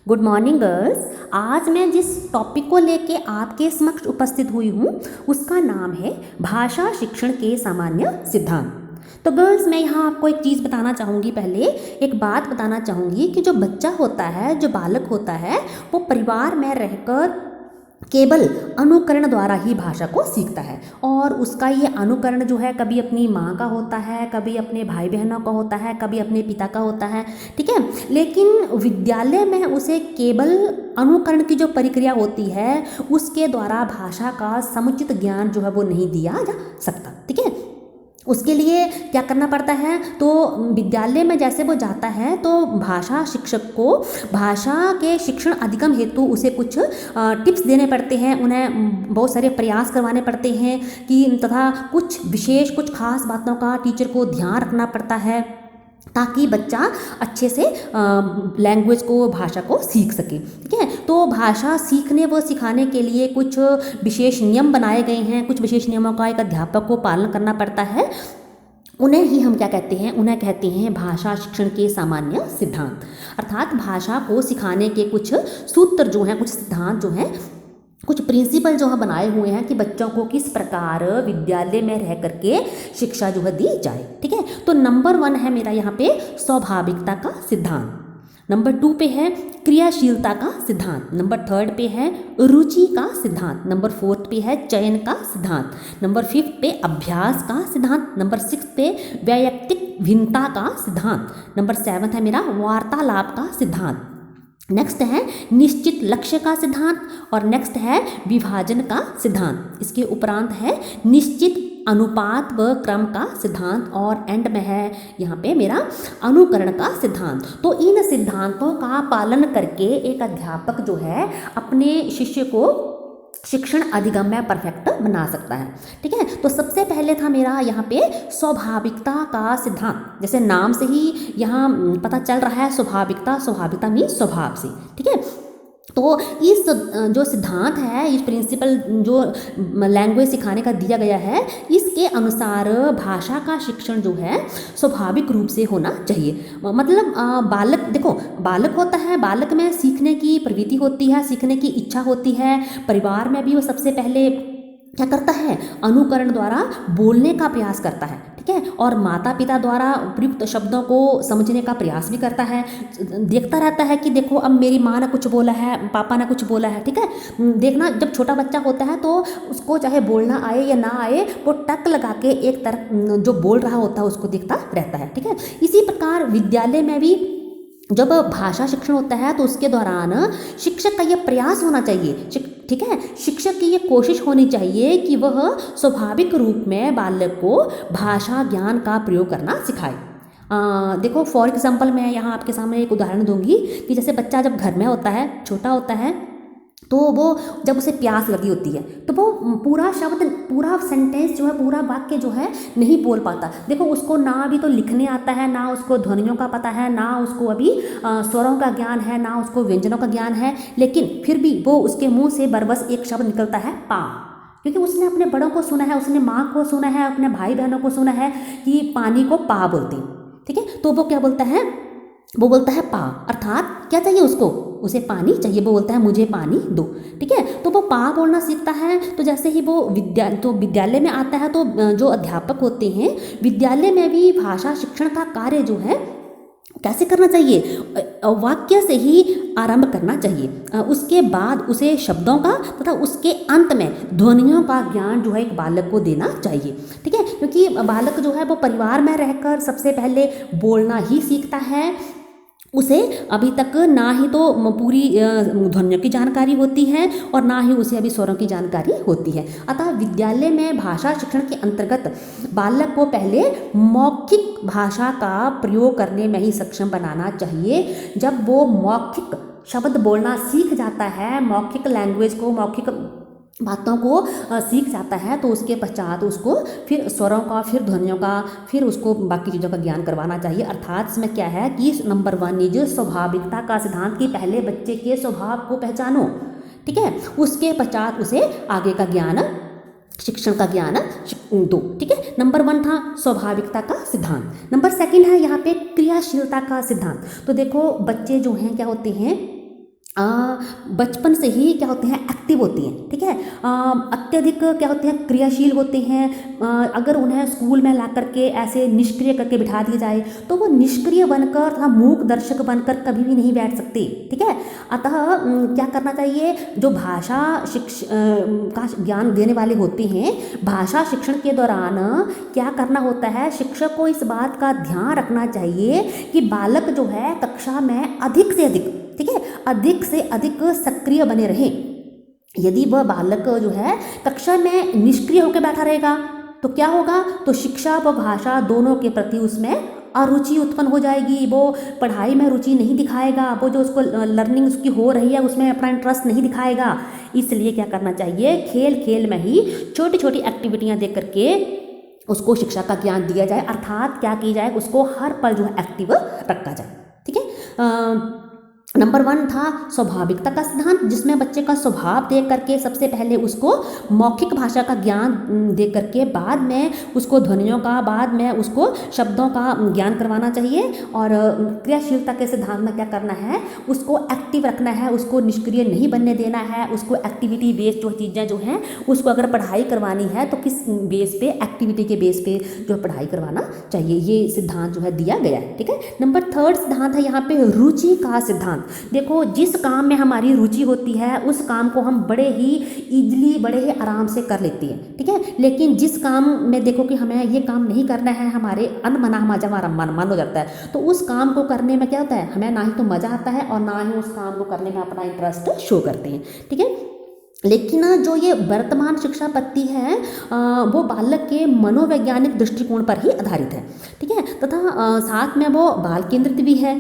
Good morning girls. आज मैं जिस टॉपिक को लेके आपके समक्ष उपस्थित हुई हूँ उसका नाम है भाषा शिक्षण के सामान्य सिद्धांत। तो गर्ल्स, मैं यहाँ आपको एक चीज़ बताना चाहूँगी। पहले एक बात बताना चाहूँगी कि जो बच्चा होता है, जो बालक होता है, वो परिवार में रहकर केवल अनुकरण द्वारा ही भाषा को सीखता है। और उसका ये अनुकरण जो है कभी अपनी माँ का होता है, कभी अपने भाई बहनों का होता है, कभी अपने पिता का होता है, ठीक है। लेकिन विद्यालय में उसे केवल अनुकरण की जो प्रक्रिया होती है उसके द्वारा भाषा का समुचित ज्ञान जो है वो नहीं दिया जा सकता, ठीक है। उसके लिए क्या करना पड़ता है, तो विद्यालय में जैसे वो जाता है तो भाषा शिक्षक को भाषा के शिक्षण अधिगम हेतु उसे कुछ टिप्स देने पड़ते हैं, उन्हें बहुत सारे प्रयास करवाने पड़ते हैं कि तथा कुछ विशेष कुछ खास बातों का टीचर को ध्यान रखना पड़ता है ताकि बच्चा अच्छे से लैंग्वेज को, भाषा को सीख सके, ठीक है। तो भाषा सीखने व सिखाने के लिए कुछ विशेष नियम बनाए गए हैं, कुछ विशेष नियमों का एक अध्यापक को पालन करना पड़ता है। उन्हें ही हम क्या कहते हैं, उन्हें कहते हैं भाषा शिक्षण के सामान्य सिद्धांत। अर्थात भाषा को सिखाने के कुछ सूत्र जो हैं, कुछ सिद्धांत जो हैं, कुछ प्रिंसिपल जो है बनाए हुए हैं कि बच्चों को किस प्रकार विद्यालय में रह करके शिक्षा जो है दी जाए, ठीक है। तो नंबर 1 है मेरा यहाँ पे स्वाभाविकता का सिद्धांत, नंबर 2 पे है क्रियाशीलता का सिद्धांत, नंबर 3 पे है रुचि का सिद्धांत, नंबर 4 पे है चयन का सिद्धांत, नंबर 5 पे अभ्यास का सिद्धांत, नंबर 6 पे वैयक्तिक भिन्नता का सिद्धांत, नंबर 7 है मेरा वार्तालाप का सिद्धांत, नेक्स्ट है निश्चित लक्ष्य का सिद्धांत और नेक्स्ट है विभाजन का सिद्धांत। इसके उपरांत है निश्चित अनुपात व क्रम का सिद्धांत और एंड में है यहाँ पे मेरा अनुकरण का सिद्धांत। तो इन सिद्धांतों का पालन करके एक अध्यापक जो है अपने शिष्य को शिक्षण अधिगम में परफेक्ट बना सकता है, ठीक है। तो सबसे पहले था मेरा यहाँ पे स्वाभाविकता का सिद्धांत। जैसे नाम से ही यहाँ पता चल रहा है स्वाभाविकता, स्वाभाविकता मीन्स स्वभाव से, ठीक है। तो इस जो सिद्धांत है, इस प्रिंसिपल जो लैंग्वेज सिखाने का दिया गया है, इसके अनुसार भाषा का शिक्षण जो है स्वाभाविक रूप से होना चाहिए। मतलब बालक, देखो बालक होता है, बालक में सीखने की प्रवृत्ति होती है, सीखने की इच्छा होती है। परिवार में भी वो सबसे पहले क्या करता है, अनुकरण द्वारा बोलने का प्रयास करता है, ठीक है। और माता पिता द्वारा उपयुक्त शब्दों को समझने का प्रयास भी करता है, देखता रहता है कि देखो अब मेरी माँ ने कुछ बोला है, पापा ने कुछ बोला है, ठीक है। देखना, जब छोटा बच्चा होता है तो उसको चाहे बोलना आए या ना आए, वो टक लगा के एक तरफ जो बोल रहा होता है उसको देखता रहता है, ठीक है। इसी प्रकार विद्यालय में भी जब भाषा शिक्षण होता है तो उसके दौरान शिक्षक का ये प्रयास होना चाहिए, ठीक है, शिक्षक की ये कोशिश होनी चाहिए कि वह स्वाभाविक रूप में बालक को भाषा ज्ञान का प्रयोग करना सिखाए। देखो फॉर एग्जांपल मैं यहाँ आपके सामने एक उदाहरण दूंगी कि जैसे बच्चा जब घर में होता है, छोटा होता है, तो वो जब उसे प्यास लगी होती है तो वो पूरा शब्द, पूरा सेंटेंस जो है, पूरा वाक्य जो है नहीं बोल पाता। देखो उसको ना अभी तो लिखने आता है, ना उसको ध्वनियों का पता है, ना उसको अभी स्वरों का ज्ञान है, ना उसको व्यंजनों का ज्ञान है, लेकिन फिर भी वो उसके मुंह से बरबस एक शब्द निकलता है, पा। क्योंकि उसने अपने बड़ों को सुना है, उसने माँ को सुना है, अपने भाई बहनों को सुना है कि पानी को पा बोलते हैं, ठीक है। तो वो क्या बोलता है, वो बोलता है पा, अर्थात क्या चाहिए उसको, उसे पानी चाहिए, वो बोलता है मुझे पानी दो, ठीक है। तो वो पा बोलना सीखता है। तो जैसे ही वो विद्यालय में आता है तो जो अध्यापक होते हैं विद्यालय में भी भाषा शिक्षण का कार्य जो है कैसे करना चाहिए, वाक्य से ही आरंभ करना चाहिए। उसके बाद उसे शब्दों का तथा उसके अंत में ध्वनियों का ज्ञान जो है एक बालक को देना चाहिए, ठीक है। क्योंकि बालक जो है वो परिवार में रहकर सबसे पहले बोलना ही सीखता है। उसे अभी तक ना ही तो पूरी ध्वनियों की जानकारी होती है और ना ही उसे अभी स्वरों की जानकारी होती है। अतः विद्यालय में भाषा शिक्षण के अंतर्गत बालक को पहले मौखिक भाषा का प्रयोग करने में ही सक्षम बनाना चाहिए। जब वो मौखिक शब्द बोलना सीख जाता है, मौखिक लैंग्वेज को, मौखिक बातों को सीख जाता है, तो उसके पश्चात उसको फिर स्वरों का, फिर ध्वनियों का, फिर उसको बाकी चीज़ों का ज्ञान करवाना चाहिए। अर्थात इसमें क्या है कि नंबर 1 जो स्वाभाविकता का सिद्धांत कि पहले बच्चे के स्वभाव को पहचानो, ठीक है, उसके पश्चात उसे आगे का ज्ञान, शिक्षण का ज्ञान दो, ठीक है। नंबर 1 था स्वाभाविकता का सिद्धांत। नंबर 2 है यहाँ पे क्रियाशीलता का सिद्धांत। तो देखो बच्चे जो हैं क्या होते हैं, अ, बचपन से ही क्या होते हैं, एक्टिव होती हैं, ठीक है। अत्यधिक क्या होते हैं, क्रियाशील होते हैं। अगर उन्हें स्कूल में ला करके ऐसे निष्क्रिय करके बिठा दिया जाए तो वो निष्क्रिय बनकर तथा मूक दर्शक बनकर कभी भी नहीं बैठ सकते, ठीक है। अतः क्या करना चाहिए, जो भाषा का ज्ञान देने वाले होते हैं, भाषा शिक्षण के दौरान क्या करना होता है, शिक्षक को इस बात का ध्यान रखना चाहिए कि बालक जो है कक्षा में अधिक से अधिक, ठीक है, अधिक से अधिक सक्रिय बने रहे। यदि वह बालक जो है कक्षा में निष्क्रिय होकर बैठा रहेगा तो क्या होगा, तो शिक्षा व भाषा दोनों के प्रति उसमें अरुचि उत्पन्न हो जाएगी। वो पढ़ाई में रुचि नहीं दिखाएगा, वो जो उसको लर्निंग उसकी हो रही है उसमें अपना इंटरेस्ट नहीं दिखाएगा। इसलिए क्या करना चाहिए, खेल खेल में ही छोटी छोटी एक्टिविटियां दे करके उसको शिक्षा का ज्ञान दिया जाए, अर्थात क्या की जाए, उसको हर पल जो है एक्टिव रखा जाए, ठीक है। नंबर 1 था स्वाभाविकता का सिद्धांत, जिसमें बच्चे का स्वभाव देख करके सबसे पहले उसको मौखिक भाषा का ज्ञान दे करके बाद में उसको ध्वनियों का, बाद में उसको शब्दों का ज्ञान करवाना चाहिए। और क्रियाशीलता के सिद्धांत में क्या करना है, उसको एक्टिव रखना है, उसको निष्क्रिय नहीं बनने देना है, उसको एक्टिविटी बेस्ड जो चीज़ें जो हैं उसको अगर पढ़ाई करवानी है तो किस बेस पे, एक्टिविटी के बेस पे जो है पढ़ाई करवाना चाहिए। ये सिद्धांत जो है दिया गया है, ठीक है। नंबर 3 सिद्धांत है यहाँ पे रुचि का सिद्धांत। देखो, जिस काम में हमारी रुचि होती है उस काम को हम बड़े ही इजीली, बड़े ही आराम से कर लेते हैं, ठीक है। लेकिन जिस काम में देखो कि हमें ये काम नहीं करना है, हमारे अनमना हमारा मन हो जाता है, तो उस काम को करने में क्या होता है, हमें ना ही तो मज़ा आता है और ना ही उस काम को करने में अपना इंटरेस्ट शो करते हैं, ठीक है। लेकिन जो ये वर्तमान शिक्षा पद्धति है वो बालक के मनोवैज्ञानिक दृष्टिकोण पर ही आधारित है, ठीक है, तथा साथ में वो बाल केंद्रित भी है।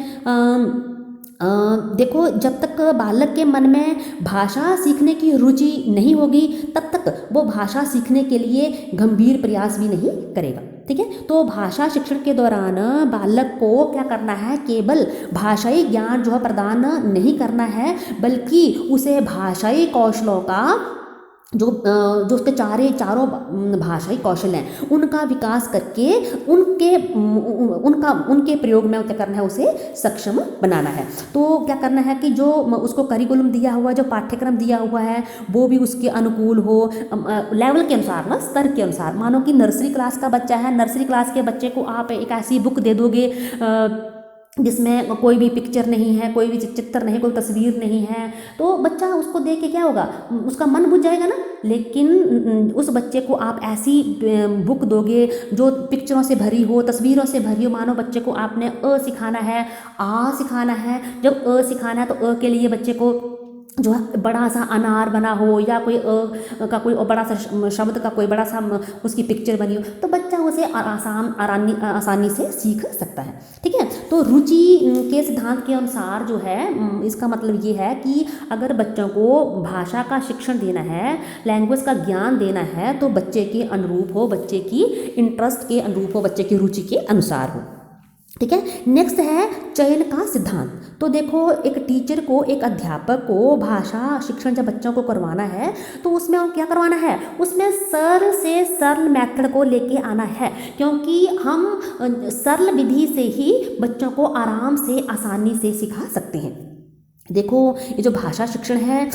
देखो, जब तक बालक के मन में भाषा सीखने की रुचि नहीं होगी तब तक वो भाषा सीखने के लिए गंभीर प्रयास भी नहीं करेगा, ठीक है। तो भाषा शिक्षण के दौरान बालक को क्या करना है, केवल भाषाई ज्ञान जो है प्रदान नहीं करना है, बल्कि उसे भाषाई कौशलों का जो उसके चारों भाषाई कौशल हैं उनका विकास करके उनके प्रयोग में क्या करना है, उसे सक्षम बनाना है। तो क्या करना है कि जो उसको करिकुलम दिया हुआ है, जो पाठ्यक्रम दिया हुआ है वो भी उसके अनुकूल हो, लेवल के अनुसार ना, स्तर के अनुसार। मानो कि नर्सरी क्लास का बच्चा है, नर्सरी क्लास के बच्चे को आप एक ऐसी बुक दे दोगे जिसमें कोई भी पिक्चर नहीं है, कोई भी चित्र नहीं, कोई तस्वीर नहीं है, तो बच्चा उसको देख के क्या होगा, उसका मन बुझ जाएगा ना। लेकिन उस बच्चे को आप ऐसी बुक दोगे जो पिक्चरों से भरी हो, तस्वीरों से भरी हो। मानो बच्चे को आपने अ सिखाना है, आ सिखाना है। जब अ सिखाना है तो अ के लिए बच्चे को जो है बड़ा सा अनार बना हो या कोई का कोई बड़ा सा शब्द का कोई बड़ा सा उसकी पिक्चर बनी हो, तो बच्चा उसे आसानी से सीख सकता है, ठीक है। तो रुचि के सिद्धांत के अनुसार जो है इसका मतलब ये है कि अगर बच्चों को भाषा का शिक्षण देना है, लैंग्वेज का ज्ञान देना है, तो बच्चे के अनुरूप हो, बच्चे की इंटरेस्ट के अनुरूप हो, बच्चे की रुचि के अनुसार हो, ठीक है। नेक्स्ट है चयन का सिद्धांत। तो देखो, एक टीचर को, एक अध्यापक को भाषा शिक्षण जब बच्चों को करवाना है तो उसमें क्या करवाना है, उसमें सरल से सरल मेथड को लेके आना है, क्योंकि हम सरल विधि से ही बच्चों को आराम से, आसानी से सिखा सकते हैं। देखो, ये जो भाषा शिक्षण है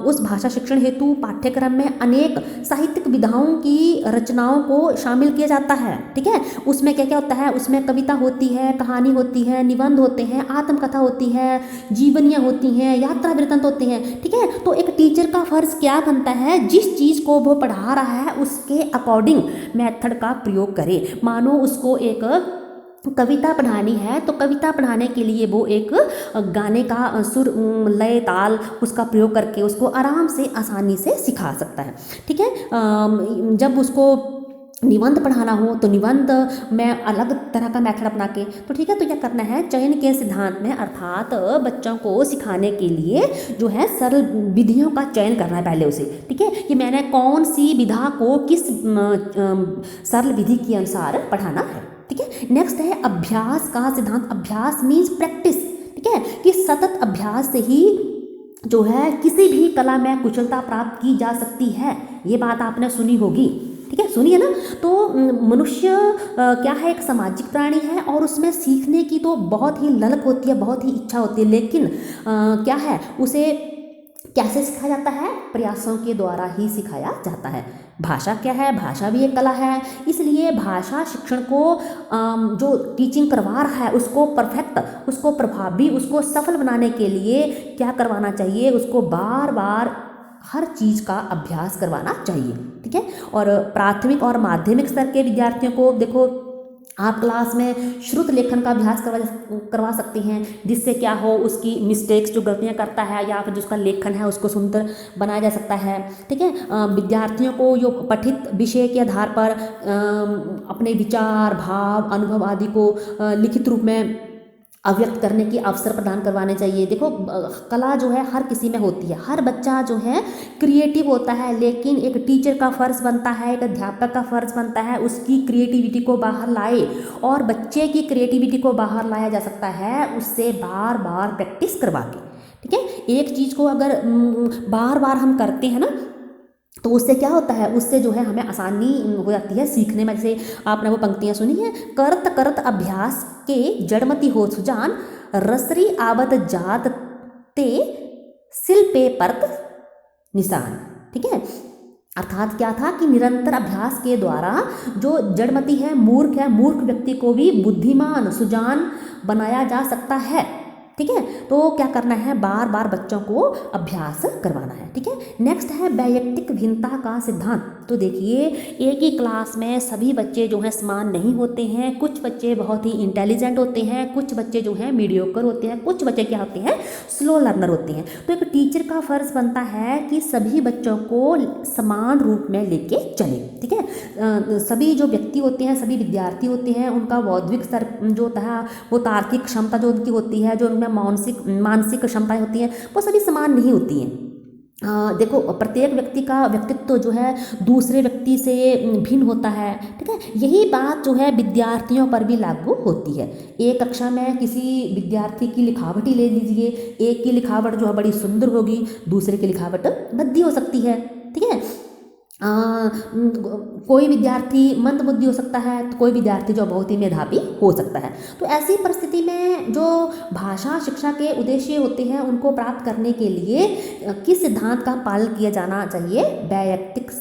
उस भाषा शिक्षण हेतु पाठ्यक्रम में अनेक साहित्यिक विधाओं की रचनाओं को शामिल किया जाता है, ठीक है। उसमें क्या क्या होता है, उसमें कविता होती है, कहानी होती है, निबंध होते हैं, आत्मकथा होती है, जीवनियाँ होती हैं, यात्रा वृत्तांत होते हैं, ठीक है। तो एक टीचर का फर्ज क्या बनता है, जिस चीज़ को वो पढ़ा रहा है उसके अकॉर्डिंग मेथड का प्रयोग करे। मानो उसको एक कविता पढ़ानी है तो कविता पढ़ाने के लिए वो एक गाने का सुर, लय, ताल उसका प्रयोग करके उसको आराम से, आसानी से सिखा सकता है, ठीक है। जब उसको निबंध पढ़ाना हो तो निबंध में अलग तरह का मेथड अपना के, तो ठीक है। तो क्या करना है, चयन के सिद्धांत में, अर्थात बच्चों को सिखाने के लिए जो है सरल विधियों का चयन करना है पहले उसे, ठीक है, कि मैंने कौन सी विधा को किस सरल विधि के अनुसार पढ़ाना है, ठीक है। नेक्स्ट है अभ्यास का सिद्धांत। अभ्यास मीन्स प्रैक्टिस, ठीक है, कि सतत अभ्यास से ही जो है किसी भी कला में कुशलता प्राप्त की जा सकती है। ये बात आपने सुनी होगी। ठीक है, सुनिए ना। तो मनुष्य क्या है, एक सामाजिक प्राणी है और उसमें सीखने की तो बहुत ही ललक होती है, बहुत ही इच्छा होती है, लेकिन क्या है, उसे कैसे सिखाया जाता है? प्रयासों के द्वारा ही सिखाया जाता है। भाषा क्या है? भाषा भी एक कला है, इसलिए भाषा शिक्षण को जो टीचिंग करवा रहा है उसको परफेक्ट, उसको प्रभावी, उसको सफल बनाने के लिए क्या करवाना चाहिए? उसको बार बार हर चीज़ का अभ्यास करवाना चाहिए, ठीक है। और प्राथमिक और माध्यमिक स्तर के विद्यार्थियों को देखो, आप क्लास में श्रुत लेखन का अभ्यास करवा सकते हैं, जिससे क्या हो, उसकी मिस्टेक्स, जो गलतियां करता है या फिर जिसका लेखन है उसको सुंदर बनाया जा सकता है, ठीक है। विद्यार्थियों को जो पठित विषय के आधार पर अपने विचार, भाव, अनुभव आदि को लिखित रूप में अव्यक्त करने की अवसर प्रदान करवाने चाहिए। देखो, कला जो है हर किसी में होती है, हर बच्चा जो है क्रिएटिव होता है, लेकिन एक टीचर का फ़र्ज़ बनता है, एक अध्यापक का फ़र्ज़ बनता है उसकी क्रिएटिविटी को बाहर लाए, और बच्चे की क्रिएटिविटी को बाहर लाया जा सकता है उससे बार बार प्रैक्टिस करवा के, ठीक है। एक चीज़ को अगर बार बार हम करते हैं ना, तो उससे क्या होता है, उससे जो है हमें आसानी हो जाती है सीखने में। जैसे आपने वो पंक्तियाँ सुनी है, करत करत अभ्यास के जड़मति हो सुजान, रसरी आवत जात ते सिल पे परत निशान, ठीक है। अर्थात क्या था कि निरंतर अभ्यास के द्वारा जो जड़मति है, मूर्ख व्यक्ति को भी बुद्धिमान, सुजान बनाया जा सकता है, ठीक है। तो क्या करना है, बार बार बच्चों को अभ्यास करवाना है, ठीक है। नेक्स्ट है वैयक्तिक भिन्नता का सिद्धांत। तो देखिए, एक ही क्लास में सभी बच्चे जो हैं समान नहीं होते हैं, कुछ बच्चे बहुत ही इंटेलिजेंट होते हैं, कुछ बच्चे जो हैं मीडियोकर होते हैं, कुछ बच्चे क्या होते हैं, स्लो लर्नर होते हैं। तो एक टीचर का फर्ज बनता है कि सभी बच्चों को समान रूप में लेके चले, ठीक है। सभी जो व्यक्ति होते हैं, सभी विद्यार्थी होते हैं, उनका बौद्धिक स्तर जो होता है, वो तार्किक क्षमता जो उनकी होती है, जो उनमें मानसिक क्षमताएं होती हैं, वो सभी समान नहीं होती हैं। देखो, प्रत्येक व्यक्ति का व्यक्तित्व जो है दूसरे व्यक्ति से भिन्न होता है, ठीक है। यही बात जो है विद्यार्थियों पर भी लागू होती है। एक कक्षा में किसी विद्यार्थी की लिखावट ही ले लीजिए, एक की लिखावट जो है बड़ी सुंदर होगी, दूसरे की लिखावट भद्दी हो सकती है, ठीक है। कोई विद्यार्थी मंदबुद्धि हो सकता है, तो कोई विद्यार्थी जो बहुत ही मेधावी हो सकता है। तो ऐसी परिस्थिति में जो भाषा शिक्षा के उद्देश्य होते हैं, उनको प्राप्त करने के लिए किस सिद्धांत का पालन किया जाना चाहिए? वैयक्तिक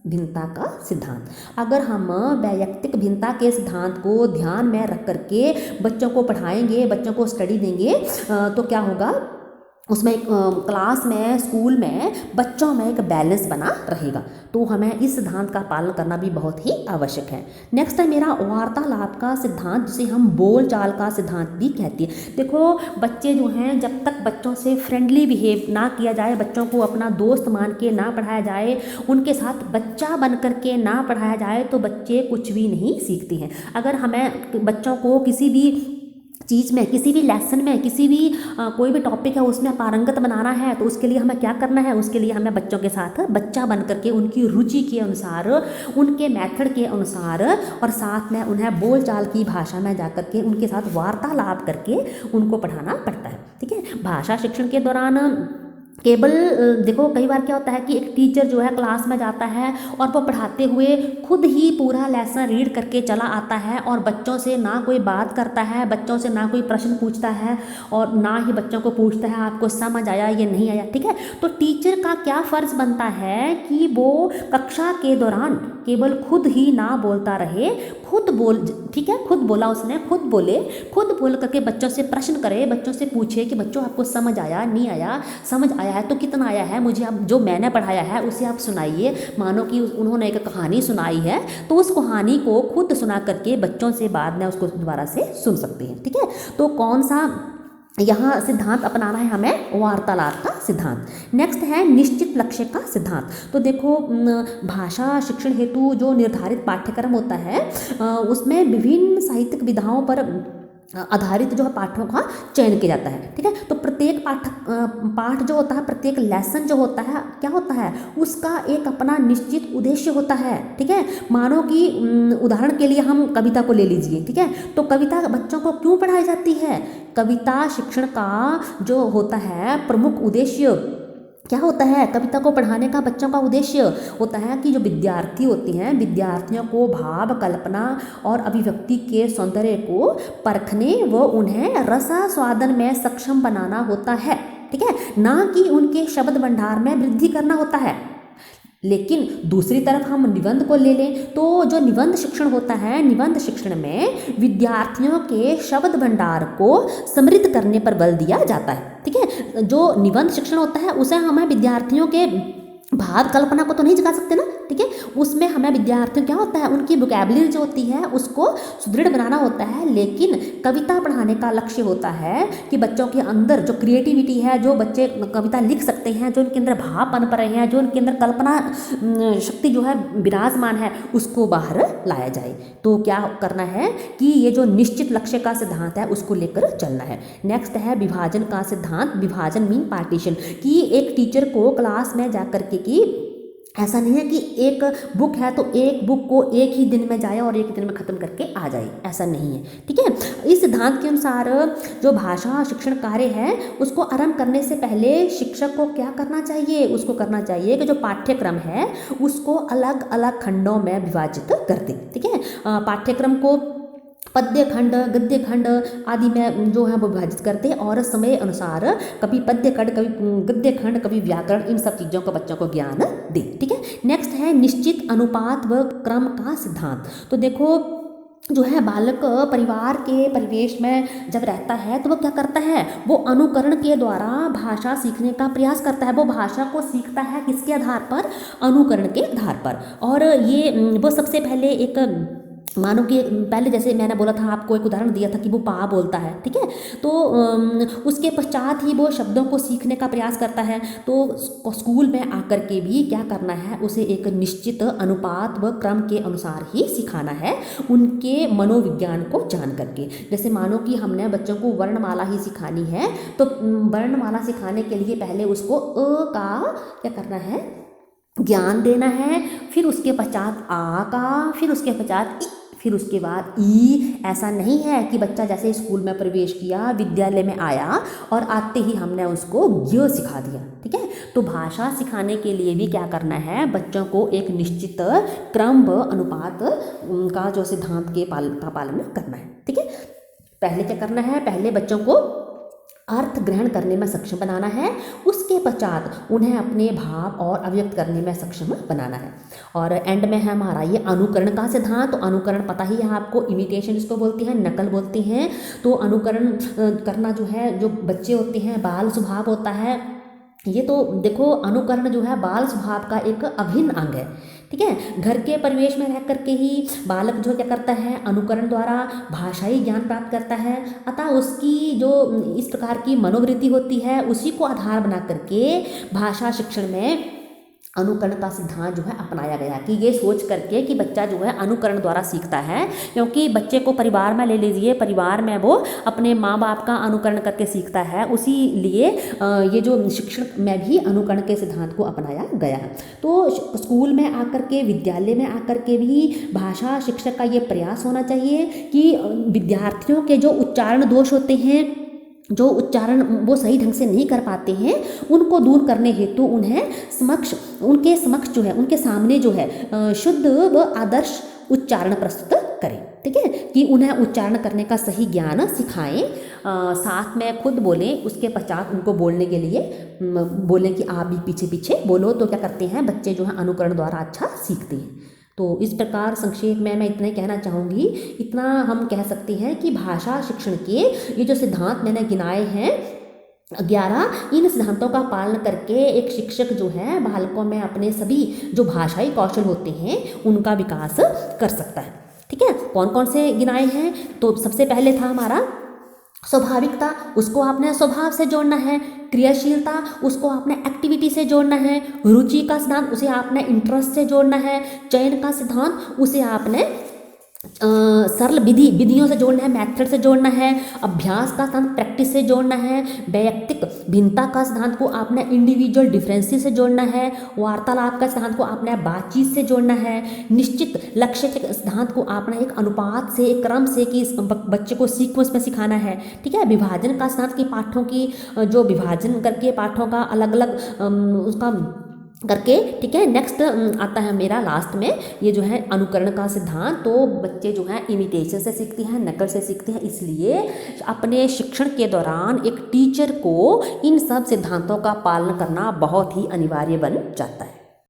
भिन्नता का सिद्धांत। अगर हम वैयक्तिक भिन्नता के सिद्धांत को ध्यान में रख करके बच्चों को पढ़ाएंगे, बच्चों को स्टडी देंगे, तो क्या होगा, उसमें क्लास में, स्कूल में बच्चों में एक बैलेंस बना रहेगा। तो हमें इस सिद्धांत का पालन करना भी बहुत ही आवश्यक है। नेक्स्ट है मेरा वार्तालाप का सिद्धांत, जिसे हम बोलचाल का सिद्धांत भी कहते हैं। देखो, बच्चे जो हैं, जब तक बच्चों से फ्रेंडली बिहेव ना किया जाए, बच्चों को अपना दोस्त मान के ना पढ़ाया जाए, उनके साथ बच्चा बन करके ना पढ़ाया जाए, तो बच्चे कुछ भी नहीं सीखते हैं। अगर हमें बच्चों को किसी भी चीज़ में, किसी भी लेसन में, किसी भी कोई भी टॉपिक है उसमें पारंगत बनाना है, तो उसके लिए हमें क्या करना है, उसके लिए हमें बच्चों के साथ बच्चा बन करके उनकी रुचि के अनुसार, उनके मेथड के अनुसार, और साथ में उन्हें बोलचाल की भाषा में जा करके उनके साथ वार्तालाप करके उनको पढ़ाना पड़ता है, ठीक है। भाषा शिक्षण के दौरान केवल देखो, कई बार क्या होता है कि एक टीचर जो है क्लास में जाता है और वो पढ़ाते हुए खुद ही पूरा लेसन रीड करके चला आता है, और बच्चों से ना कोई बात करता है, बच्चों से ना कोई प्रश्न पूछता है, और ना ही बच्चों को पूछता है आपको समझ आया या नहीं आया, ठीक है। तो टीचर का क्या फ़र्ज़ बनता है कि वो कक्षा के दौरान केवल खुद ही ना बोलता रहे, खुद बोल, ठीक है, खुद बोला उसने, खुद बोल करके बच्चों से प्रश्न करे, बच्चों से पूछे कि बच्चों आपको समझ आया, नहीं आया, समझ आया है तो कितना आया है, मुझे आप जो मैंने पढ़ाया है उसे आप सुनाइए। मानो कि उन्होंने एक कहानी सुनाई है, तो उस कहानी को खुद सुना करके बच्चों से बाद में उसको दोबारा से सुन सकते हैं, ठीक है। तो कौन सा यहाँ सिद्धांत अपनाना है हमें? वार्तालाप का सिद्धांत। नेक्स्ट है निश्चित लक्ष्य का सिद्धांत। तो देखो, भाषा शिक्षण हेतु जो निर्धारित पाठ्यक्रम होता है, उसमें विभिन्न साहित्यिक विधाओं पर आधारित जो है पाठों का चयन किया जाता है, ठीक है। तो प्रत्येक पाठ जो होता है, प्रत्येक लेसन जो होता है, क्या होता है, उसका एक अपना निश्चित उद्देश्य होता है, ठीक है। मानो कि उदाहरण के लिए हम कविता को ले लीजिए, ठीक है। तो कविता बच्चों को क्यों पढ़ाई जाती है? कविता शिक्षण का जो होता है प्रमुख उद्देश्य क्या होता है, कविता को पढ़ाने का बच्चों का उद्देश्य होता है कि जो विद्यार्थी होते हैं, विद्यार्थियों को भाव, कल्पना और अभिव्यक्ति के सौंदर्य को परखने व उन्हें रसास्वादन में सक्षम बनाना होता है, ठीक है, ना कि उनके शब्द भंडार में वृद्धि करना होता है। लेकिन दूसरी तरफ हम निबंध को ले लें तो जो निबंध शिक्षण होता है, निबंध शिक्षण में विद्यार्थियों के शब्द भंडार को समृद्ध करने पर बल दिया जाता है, ठीक है। जो निबंध शिक्षण होता है उसे हमें विद्यार्थियों के भाव कल्पना को तो नहीं जगा सकते ना, ठीक है। उसमें हमें विद्यार्थियों क्या होता है, उनकी वोकैबुलरी जो होती है उसको सुदृढ़ बनाना होता है। लेकिन कविता पढ़ाने का लक्ष्य होता है कि बच्चों के अंदर जो क्रिएटिविटी है, जो बच्चे कविता लिख सकते हैं, जो उनके अंदर भाव पनप रहे हैं, जो उनके अंदर कल्पना शक्ति जो है विराजमान है, उसको बाहर लाया जाए। तो क्या करना है कि ये जो निश्चित लक्ष्य का सिद्धांत है उसको लेकर चलना है। नेक्स्ट है विभाजन का सिद्धांत। विभाजन मीन पार्टीशन, कि एक टीचर को क्लास में जाकर के कि ऐसा नहीं है कि एक बुक है तो एक बुक को एक ही दिन में जाए और एक ही दिन में ख़त्म करके आ जाए, ऐसा नहीं है, ठीक है। इस सिद्धांत के अनुसार जो भाषा शिक्षण कार्य है उसको आरंभ करने से पहले शिक्षक को क्या करना चाहिए, उसको करना चाहिए कि जो पाठ्यक्रम है उसको अलग अलग खंडों में विभाजित कर दे, ठीक है। पाठ्यक्रम को पद्य खंड, गद्य खंड आदि में जो है वो विभाजित करते हैं और समय अनुसार कभी पद्य खंड, कभी गद्य खंड, कभी व्याकरण, इन सब चीज़ों का बच्चों को ज्ञान दे, ठीक है। नेक्स्ट है निश्चित अनुपात व क्रम का सिद्धांत। तो देखो जो है बालक परिवार के परिवेश में जब रहता है तो वो क्या करता है, वो अनुकरण के द्वारा भाषा सीखने का प्रयास करता है। वो भाषा को सीखता है किसके आधार पर, अनुकरण के आधार पर। और ये वो सबसे पहले एक मानो कि पहले जैसे मैंने बोला था, आपको एक उदाहरण दिया था कि वो पा बोलता है, ठीक है। तो उसके पश्चात ही वो शब्दों को सीखने का प्रयास करता है। तो स्कूल में आकर के भी क्या करना है, उसे एक निश्चित अनुपात व क्रम के अनुसार ही सिखाना है, उनके मनोविज्ञान को जान करके। जैसे मानो कि हमने बच्चों को वर्णमाला ही सिखानी है, तो वर्णमाला सिखाने के लिए पहले उसको अ का क्या करना है, ज्ञान देना है, फिर उसके पश्चात आ का, फिर उसके पश्चात इ, फिर उसके बाद ई। ऐसा नहीं है कि बच्चा जैसे स्कूल में प्रवेश किया, विद्यालय में आया और आते ही हमने उसको य सिखा दिया, ठीक है। तो भाषा सिखाने के लिए भी क्या करना है, बच्चों को एक निश्चित क्रम व अनुपात का जो सिद्धांत के पालन करना है, ठीक है। पहले क्या करना है, पहले बच्चों को अर्थ ग्रहण करने में सक्षम बनाना है, उसके पश्चात उन्हें अपने भाव और अभिव्यक्त करने में सक्षम बनाना है। और एंड में है हमारा ये अनुकरण का सिद्धांत। तो अनुकरण पता ही है आपको, इमिटेशन इसको बोलते हैं, नकल बोलते हैं। तो अनुकरण करना जो है, जो बच्चे होते हैं बाल स्वभाव होता है, ये तो देखो अनुकरण जो है बाल स्वभाव का एक अभिन्न अंग है, ठीक है। घर के परिवेश में रह करके ही बालक जो क्या करता है, अनुकरण द्वारा भाषाई ज्ञान प्राप्त करता है। अतः उसकी जो इस प्रकार की मनोवृत्ति होती है उसी को आधार बना करके भाषा शिक्षण में अनुकरण का सिद्धांत जो है अपनाया गया, कि ये सोच करके कि बच्चा जो है अनुकरण द्वारा सीखता है। क्योंकि बच्चे को परिवार में ले लीजिए, परिवार में वो अपने माँ बाप का अनुकरण करके सीखता है, उसी लिए ये जो शिक्षण में भी अनुकरण के सिद्धांत को अपनाया गया है। तो स्कूल में आकर के, विद्यालय में आकर के भी भाषा शिक्षक का ये प्रयास होना चाहिए कि विद्यार्थियों के जो उच्चारण दोष होते हैं, जो उच्चारण वो सही ढंग से नहीं कर पाते हैं, उनको दूर करने हेतु उनके समक्ष जो है, उनके सामने जो है शुद्ध व आदर्श उच्चारण प्रस्तुत करें, ठीक है। कि उन्हें उच्चारण करने का सही ज्ञान सिखाएं, साथ में खुद बोलें, उसके पश्चात उनको बोलने के लिए बोलें कि आप भी पीछे पीछे बोलो। तो क्या करते हैं बच्चे जो है अनुकरण द्वारा अच्छा सीखते हैं। तो इस प्रकार संक्षेप में मैं इतना ही कहना चाहूँगी। इतना हम कह सकते हैं कि भाषा शिक्षण के ये जो सिद्धांत मैंने गिनाए हैं 11, इन सिद्धांतों का पालन करके एक शिक्षक जो है बालकों में अपने सभी जो भाषाई कौशल होते हैं उनका विकास कर सकता है, ठीक है। कौन कौन से गिनाए हैं, तो सबसे पहले था हमारा स्वाभाविकता, उसको आपने स्वभाव से जोड़ना है। क्रियाशीलता, उसको आपने एक्टिविटी से जोड़ना है। रुचि का सिद्धांत, उसे आपने इंटरेस्ट से जोड़ना है। चयन का सिद्धांत, उसे आपने सरल विधियों से जोड़ना है, मेथड से जोड़ना है, अभ्यास का सिद्धांत प्रैक्टिस से जोड़ना है, वैयक्तिक भिन्नता का सिद्धांत को आपने इंडिविजुअल डिफरेंसेस से जोड़ना है, वार्तालाप का सिद्धांत को आपने बातचीत से जोड़ना है, निश्चित लक्ष्य के सिद्धांत को आपने एक अनुपात से, एक क्रम से कि इस बच्चे को सीक्वेंस में सिखाना है। ठीक है, विभाजन का सिद्धांत की पाठों की जो विभाजन करके पाठों का अलग अलग उसका करके। ठीक है, नेक्स्ट आता है मेरा लास्ट में ये जो है अनुकरण का सिद्धांत। तो बच्चे जो है इमिटेशन से सीखते हैं, नकल से सीखते हैं, इसलिए अपने शिक्षण के दौरान एक टीचर को इन सब सिद्धांतों का पालन करना बहुत ही अनिवार्य बन जाता है।